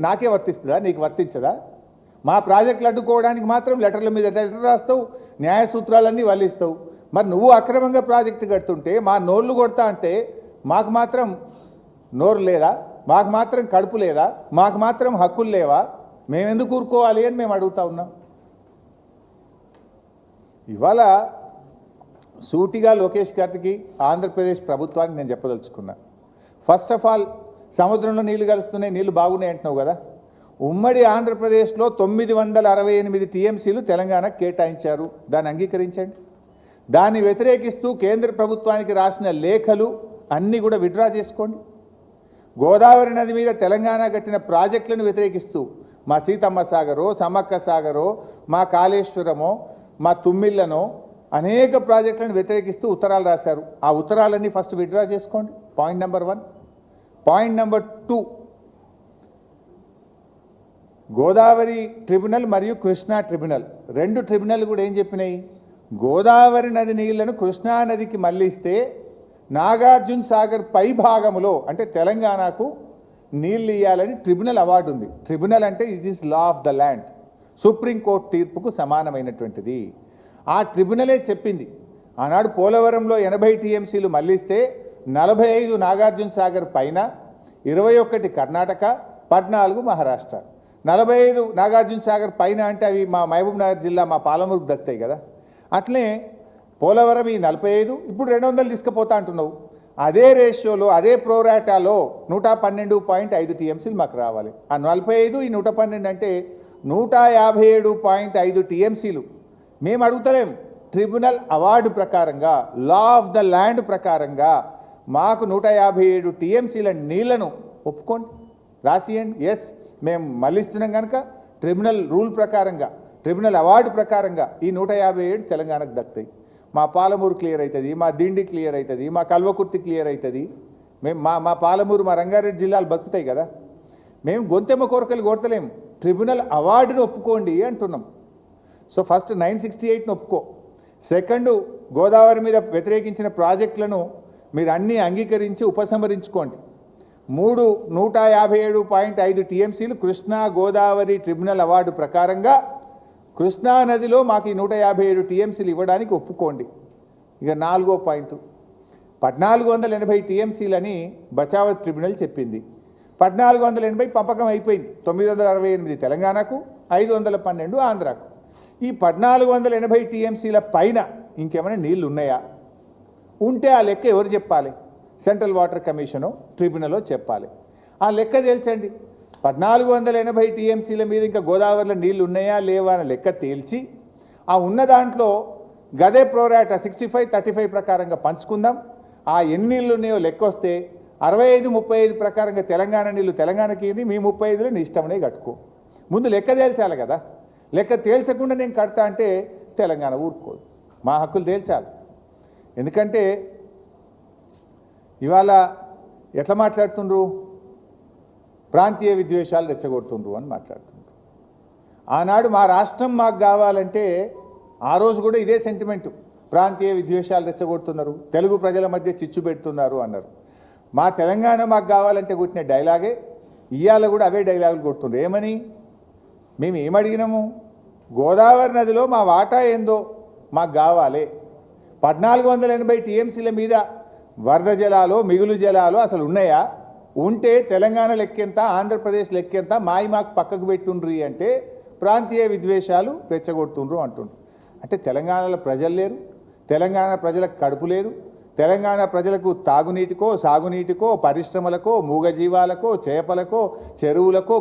నాకే వర్తిస్తుందా, నీకు వర్తించదా? మా ప్రాజెక్టులు అడ్డుకోవడానికి మాత్రం లెటర్ల మీద లెటర్ రాస్తావు, న్యాయ సూత్రాలన్నీ వల్లిస్తావు. మరి నువ్వు అక్రమంగా ప్రాజెక్టు కడుతుంటే మా నోళ్ళు కొడతా అంటే మాకు మాత్రం నోరు లేదా? మాకు మాత్రం కడుపు లేదా? మాకు మాత్రం హక్కులు లేవా? మేమెందుకు కూరుకోవాలి అని మేము అడుగుతా ఉన్నాం. ఇవాళ సూటిగా లోకేష్ గారికి, ఆంధ్రప్రదేశ్ ప్రభుత్వానికి నేను చెప్పదలుచుకున్నా. ఫస్ట్ ఆఫ్ ఆల్, సముద్రంలో నీళ్లు కలుస్తున్నాయి, నీళ్లు బాగున్నాయి అంటున్నావు కదా. ఉమ్మడి ఆంధ్రప్రదేశ్లో 968 టీఎంసీలు తెలంగాణకు కేటాయించారు. దాన్ని అంగీకరించండి. దాన్ని వ్యతిరేకిస్తూ కేంద్ర ప్రభుత్వానికి రాసిన లేఖలు అన్నీ కూడా విత్డ్రా చేసుకోండి. గోదావరి నది మీద తెలంగాణ కట్టిన ప్రాజెక్టులను వ్యతిరేకిస్తూ మా సీతమ్మ సాగరో, సమ్మక్క సాగరో, మా కాళేశ్వరమో, మా తుమ్మిళ్ళనో అనేక ప్రాజెక్టులను వ్యతిరేకిస్తూ ఉత్తరాలు రాశారు. ఆ ఉత్తరాలన్నీ ఫస్ట్ విత్డ్రా చేసుకోండి. Point number 1. Point number 2, Godavari tribunal మరియు కృష్ణా ట్రిబ్యునల్, రెండు ట్రిబ్యునల్ కూడా ఏం చెప్పినాయి? గోదావరి నది నీళ్లను కృష్ణా నదికి మళ్లిస్తే నాగార్జున సాగర్ పై భాగములో అంటే తెలంగాణకు నీళ్ళు ఇవ్వాలని ట్రిబ్యునల్ అవార్డు ఉంది. ట్రిబ్యునల్ అంటే it is law of the land, supreme court తీర్పుకు సమానమైనటువంటిది. ఆ ట్రిబ్యునలే చెప్పింది ఆనాడు పోలవరంలో 80 టీఎంసీలు మళ్లిస్తే 45 నాగార్జున సాగర్ పైన, 21 కర్ణాటక, 14 మహారాష్ట్ర. 45 నాగార్జున సాగర్ పైన అంటే అవి మా మహబూబ్ నగర్ జిల్లా మా పాలమూరుకు దక్కుతాయి కదా. అట్లే పోలవరం ఈ 45, ఇప్పుడు 200 తీసుకుపోతా అంటున్నావు. అదే రేషియోలో, అదే ప్రోరాటాలో 112.5 టీఎంసీలు మాకు రావాలి. ఆ 45 ఈ 112 అంటే 157.5 టీఎంసీలు మేము అడుగుతలేం. ట్రిబ్యునల్ అవార్డు ప్రకారంగా, లా ఆఫ్ ద ల్యాండ్ ప్రకారంగా మాకు 157 టీఎంసీల నీళ్లను ఒప్పుకోండి, రాసియండి. ఎస్, మేము మళ్ళిస్తున్నాం కనుక ట్రిబ్యునల్ రూల్ ప్రకారంగా, ట్రిబ్యునల్ అవార్డు ప్రకారంగా ఈ 157 తెలంగాణకు దక్కుతాయి. మా పాలమూరు క్లియర్ అవుతుంది, మా దిండి క్లియర్ అవుతుంది, మా కల్వకుర్తి క్లియర్ అవుతుంది. మేము మా పాలమూరు, మా రంగారెడ్డి జిల్లాలు బతుకుతాయి కదా. మేము గొంతెమ్మ కోరికలు కొడతలేం, ట్రిబ్యునల్ అవార్డును ఒప్పుకోండి అంటున్నాం. సో ఫస్ట్ 968ను ఒప్పుకో. సెకండ్, గోదావరి మీద వ్యతిరేకించిన ప్రాజెక్టులను మీరు అన్నీ అంగీకరించి ఉపసంహరించుకోండి. 3 157.5 టీఎంసీలు కృష్ణా గోదావరి ట్రిబ్యునల్ అవార్డు ప్రకారంగా కృష్ణా నదిలో మాకు ఈ 157 టీఎంసీలు ఇవ్వడానికి ఒప్పుకోండి. ఇక 4వ పాయింట్, 1480 టీఎంసీలని బచావత్ ట్రిబ్యునల్ చెప్పింది. 1480 పంపకం అయిపోయింది. 968 తెలంగాణకు, 512 ఆంధ్రాకు. ఈ 1480 టీఎంసీల పైన ఇంకేమైనా నీళ్లు ఉన్నాయా? ఉంటే ఆ లెక్క ఎవరు చెప్పాలి? సెంట్రల్ వాటర్ కమిషను, ట్రిబ్యునలో చెప్పాలి. ఆ లెక్క తేల్చండి. 1480 టీఎంసీల మీద ఇంకా గోదావరిలో నీళ్లు ఉన్నాయా లేవా అని లెక్క తేల్చి, ఆ ఉన్న దాంట్లో గదే ప్రోరాటా 65-35 ప్రకారంగా పంచుకుందాం. ఆ ఎన్ని నీళ్ళు ఉన్నాయో లెక్క వస్తే 65-35 ప్రకారంగా తెలంగాణ నీళ్ళు తెలంగాణకి, మీ 35లో నీ ఇష్టమనే కట్టుకో. ముందు లెక్క తేల్చాలి కదా. లెక్క తేల్చకుండా నేను కడతా అంటే తెలంగాణ ఊరుకోదు. మా హక్కులు తేల్చాలి. ఎందుకంటే ఇవాళ ఎట్లా మాట్లాడుతుండ్రు? ప్రాంతీయ విద్వేషాలు రెచ్చగొడుతుండ్రు అని మాట్లాడుతుండ్రు. ఆనాడు మా రాష్ట్రం మాకు కావాలంటే ఆ రోజు కూడా ఇదే సెంటిమెంటు, ప్రాంతీయ విద్వేషాలు రెచ్చగొడుతున్నారు, తెలుగు ప్రజల మధ్య చిచ్చు పెడుతున్నారు అన్నారు. మా తెలంగాణ మాకు కావాలంటే కొట్టిన డైలాగే ఇవాళ కూడా అవే డైలాగులు కొడుతుండ్రు. ఏమని? మేము ఏమడిగినాము? గోదావరి నదిలో మా వాటా ఏందో మాకు కావాలి. 1480 టీఎంసీల మీద వరద జలాలు, మిగులు జలాలు అసలు ఉన్నాయా? ఉంటే తెలంగాణ లెక్కెంత, ఆంధ్రప్రదేశ్ లెక్కెంత, మాకు పక్కకు పెట్టుండ్రి అంటే ప్రాంతీయ విద్వేషాలు రెచ్చగొడుతుండ్రు అంటుండ్రు. అంటే తెలంగాణలో ప్రజలు లేరు, తెలంగాణ ప్రజలకు కడుపు లేరు, తెలంగాణ ప్రజలకు తాగునీటికో, సాగునీటికో, పరిశ్రమలకో, మూగజీవాలకో, చేపలకో, చెరువులకో